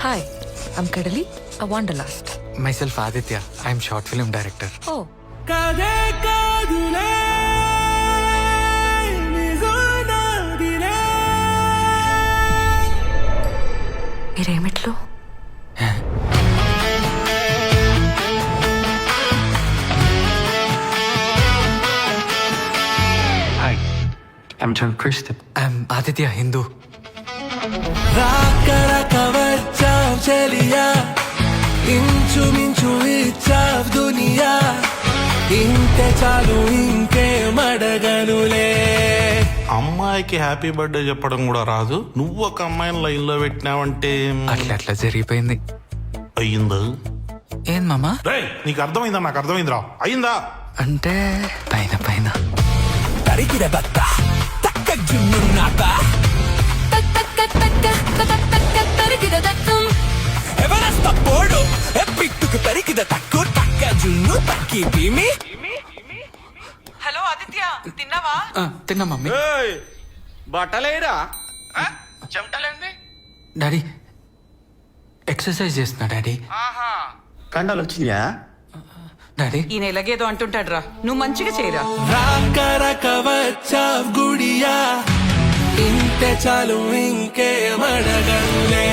Hi, I'm Kadali, a wanderlust. Myself Aditya. I'm short film director. Oh, మీరేమిట్లో Hi. I'm John Christian. I'm Aditya Hindu. వచ్చావ్ చెలియా ఇంచుమించు ఇచ్చావ్ దునియా ఇంతే చాలు ఇంకే మడగనులే. అమ్మాయికి happy birthday చెప్పడం కూడా రాదు, నువ్వు ఒక అమ్మాయిని లైన్ లో పెట్టినావంటే అట్లా జరిగిపోయింది. అయ్యిందా? ఏం మామా? రేయ్, నీకు అర్థమైందా? నాకు అర్థమైందిరా. అయ్యిందా? అంటే పైన పైన తరికిన బత్త తక్క జున్నున్నాట ఎవరెస్త పోడు పిట్టుకు తరికిన తక్కు తక్క జున్ను తక్కి భీమి. హలో ఆదిత్య, తిన్నావా? తిన్నా మమ్మీ. బట్టలేరా చెమటలేంది? డాడీ ఎక్సర్సైజ్ చేస్తున్నా డాడీ. కండలు వచ్చినాయా? డాడీ ఈయన ఎలాగేదో అంటుంటాడు రా, నువ్వు మంచిగా చేయరా. రాకరక వచ్చావ్ గుడియా ఇంతే చాలు ఇంకే మడగనులే.